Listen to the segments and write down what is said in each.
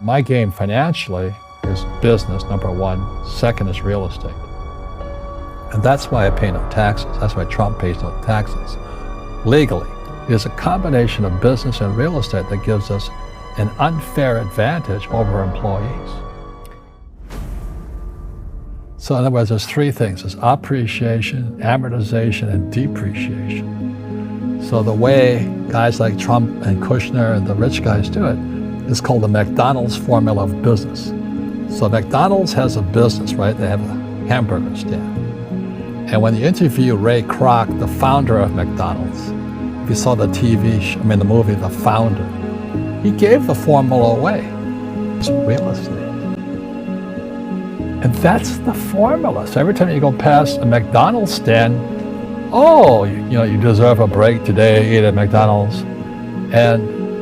My game financially is business, number one. Second is real estate. And that's why I pay no taxes. That's why Trump pays no taxes. Legally, it's a combination of business and real estate that gives us an unfair advantage over employees. So in other words, there's three things. There's appreciation, amortization, and depreciation. So the way guys like Trump and Kushner and the rich guys do it is called the McDonald's formula of business. So McDonald's has a business, right? They have a hamburger stand. And when you interview Ray Kroc, the founder of McDonald's, if you saw the the movie, The Founder, he gave the formula away. It's real estate. And that's the formula. So every time you go past a McDonald's stand, oh, you deserve a break today, eat at McDonald's.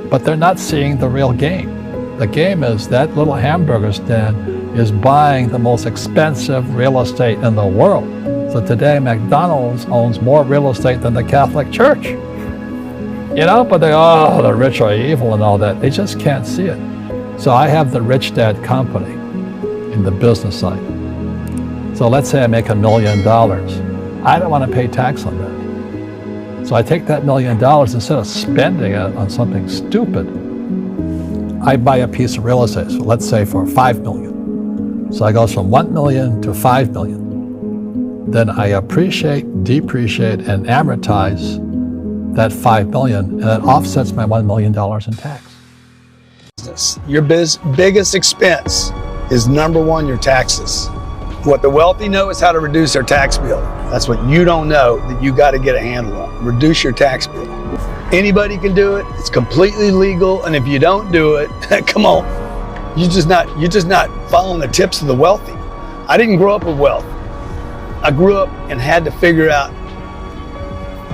But they're not seeing the real game. The game is that little hamburger stand is buying the most expensive real estate in the world. So today, McDonald's owns more real estate than the Catholic Church. But the rich are evil and all that. They just can't see it. So I have the Rich Dad Company in the business side. So let's say I make $1 million. I don't want to pay tax on that. So I take that $1 million, instead of spending it on something stupid, I buy a piece of real estate. So let's say for $5 million. So I go from $1 million to $5 million. Then I appreciate, depreciate, and amortize that $5 million, and it offsets my $1 million in tax. Your biggest expense is number one, your taxes. What the wealthy know is how to reduce their tax bill. That's what you don't know that you got to get a handle on. Reduce your tax bill. Anybody can do it. It's completely legal, and if you don't do it, come on, you're just not following the tips of the wealthy. I didn't grow up with wealth. I grew up and had to figure out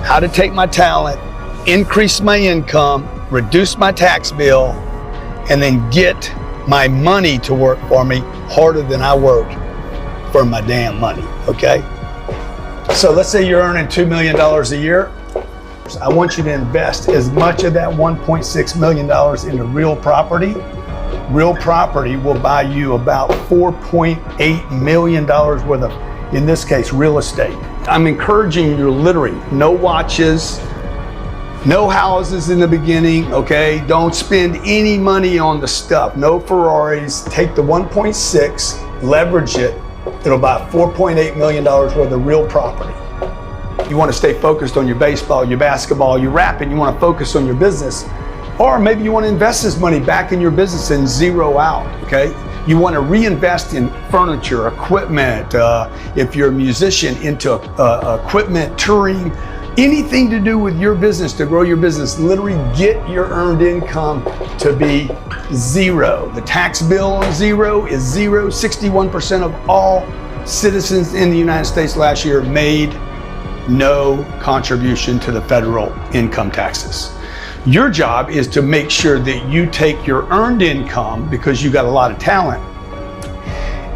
how to take my talent, increase my income, reduce my tax bill, and then get my money to work for me harder than I worked for my damn money, okay? So let's say you're earning $2 million a year. I want you to invest as much of that $1.6 million into real property. Real property will buy you about $4.8 million worth of, in this case, real estate. I'm encouraging you literally, no watches, no houses in the beginning, okay? Don't spend any money on the stuff, no Ferraris. Take the 1.6, leverage it. It'll buy $4.8 million worth of real property. You want to stay focused on your baseball, your basketball, your rapping, you want to focus on your business, or maybe you want to invest this money back in your business and zero out, okay? You want to reinvest in furniture, equipment, if you're a musician, into equipment, touring, anything to do with your business, to grow your business. Literally get your earned income to be zero. The tax bill on zero is zero. 61% of all citizens in the United States last year made no contribution to the federal income taxes. Your job is to make sure that you take your earned income, because you got a lot of talent,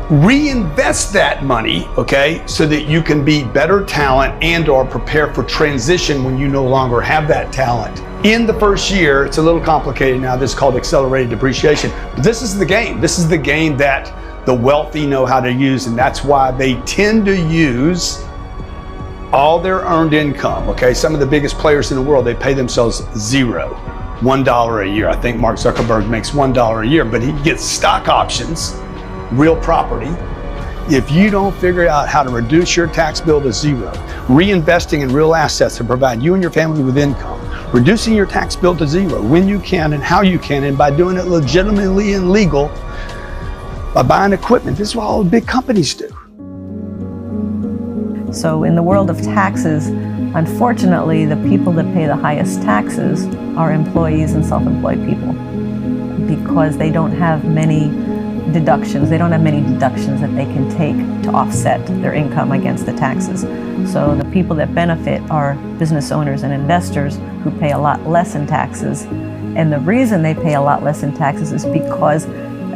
reinvest that money, okay, so that you can be better talent and or prepare for transition when you no longer have that talent. In the first year, it's a little complicated now, this is called accelerated depreciation, but this is the game. This is the game that the wealthy know how to use, and that's why they tend to use all their earned income, okay? Some of the biggest players in the world, they pay themselves zero, $1 a year. I think Mark Zuckerberg makes $1 a year, but he gets stock options, real property. If you don't figure out how to reduce your tax bill to zero, reinvesting in real assets to provide you and your family with income, reducing your tax bill to zero when you can and how you can, and by doing it legitimately and legal, by buying equipment. This is what all the big companies do. So in the world of taxes, unfortunately, the people that pay the highest taxes are employees and self-employed people, because they don't have many deductions. They don't have many deductions that they can take to offset their income against the taxes. So the people that benefit are business owners and investors who pay a lot less in taxes. And the reason they pay a lot less in taxes is because,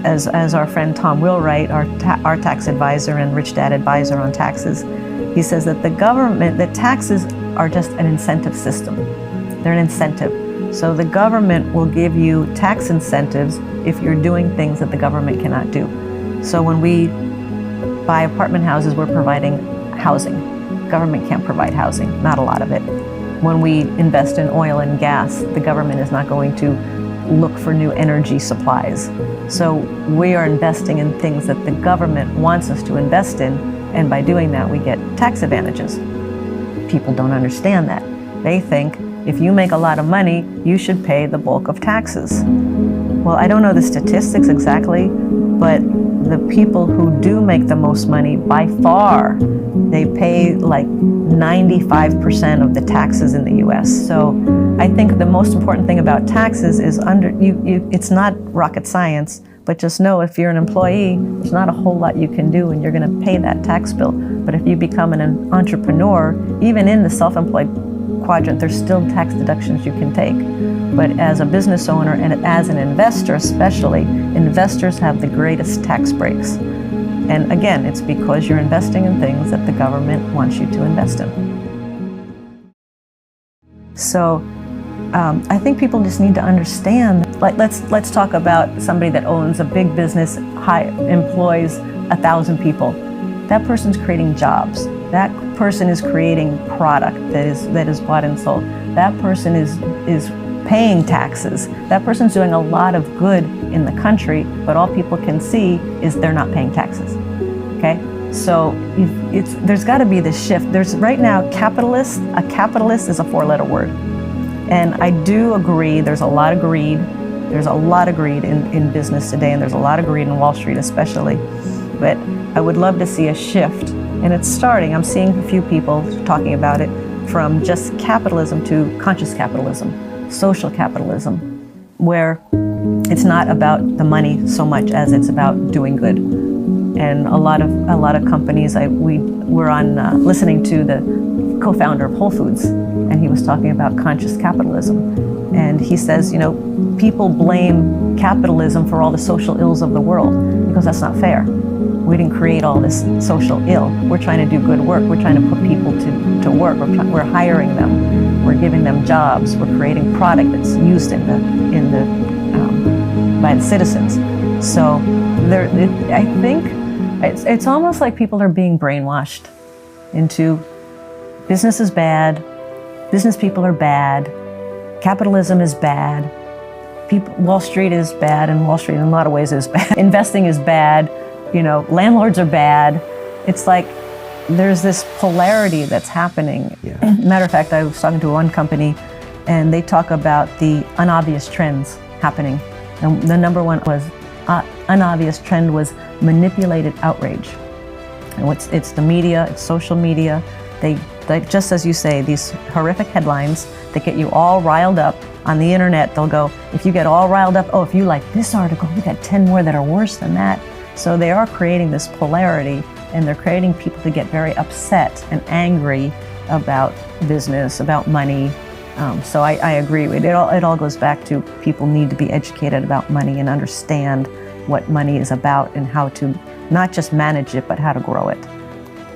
as our friend Tom Wheelwright, our tax advisor and Rich Dad advisor on taxes, he says that the taxes are just an incentive system. They're an incentive. So the government will give you tax incentives if you're doing things that the government cannot do. So when we buy apartment houses, we're providing housing. Government can't provide housing, not a lot of it. When we invest in oil and gas, the government is not going to look for new energy supplies. So we are investing in things that the government wants us to invest in, and by doing that, we get tax advantages. People don't understand that. They think if you make a lot of money, you should pay the bulk of taxes. Well, I don't know the statistics exactly, but the people who do make the most money, by far, they pay like 95% of the taxes in the US. So I think the most important thing about taxes is it's not rocket science, but just know if you're an employee, there's not a whole lot you can do and you're gonna pay that tax bill. But if you become an entrepreneur, even in the self-employed quadrant, there's still tax deductions you can take. But as a business owner and as an investor especially, investors have the greatest tax breaks. And again, it's because you're investing in things that the government wants you to invest in. So I think people just need to understand, like let's talk about somebody that owns a big business, employs 1,000 people. That person's creating jobs. That person is creating product that is bought and sold. That person is paying taxes. That person's doing a lot of good in the country, but all people can see is they're not paying taxes. Okay? So there's got to be this shift. There's right now a capitalist is a 4-letter word. And I do agree there's a lot of greed. There's a lot of greed in business today, and there's a lot of greed in Wall Street especially. But I would love to see a shift. And it's starting. I'm seeing a few people talking about it, from just capitalism to conscious capitalism, social capitalism, where it's not about the money so much as it's about doing good. And a lot of companies, we were on listening to the co-founder of Whole Foods, and he was talking about conscious capitalism. And he says, people blame capitalism for all the social ills of the world, because that's not fair. We didn't create all this social ill. We're trying to do good work. We're trying to put people to work. We're hiring them. We're giving them jobs. We're creating product that's used by the citizens. So I think it's almost like people are being brainwashed into business is bad, business people are bad, capitalism is bad, Wall Street is bad, and Wall Street in a lot of ways is bad. Investing is bad. Landlords are bad. It's like there's this polarity that's happening. Yeah. Matter of fact, I was talking to one company, and they talk about the unobvious trends happening. And the number one was unobvious trend was manipulated outrage. And it's the media, it's social media. They just as you say, these horrific headlines that get you all riled up on the internet. They'll go, if you get all riled up, if you like this article, we got 10 more that are worse than that. So they are creating this polarity, and they're creating people to get very upset and angry about business, about money. So I agree. It all goes back to people need to be educated about money and understand what money is about and how to not just manage it, but how to grow it.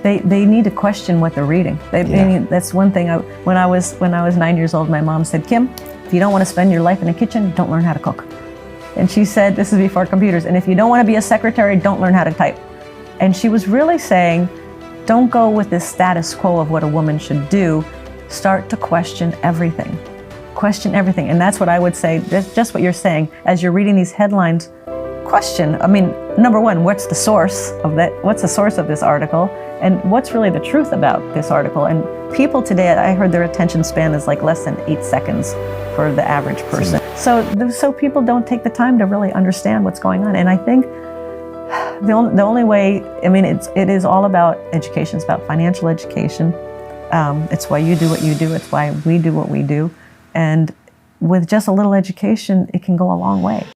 They need to question what they're reading. That's one thing. When I was 9 years old, my mom said, Kim, if you don't want to spend your life in a kitchen, don't learn how to cook. And she said, this is before computers, and if you don't want to be a secretary, don't learn how to type. And she was really saying, don't go with this status quo of what a woman should do. Start to question everything. Question everything. And that's what I would say, just what you're saying. As you're reading these headlines, question. Number one, what's the source of that? What's the source of this article? And what's really the truth about this article? And people today, I heard their attention span is like less than 8 seconds for the average person. So people don't take the time to really understand what's going on. And I think the only way, it is all about education. It's about financial education. It's why you do what you do. It's why we do what we do. And with just a little education, it can go a long way.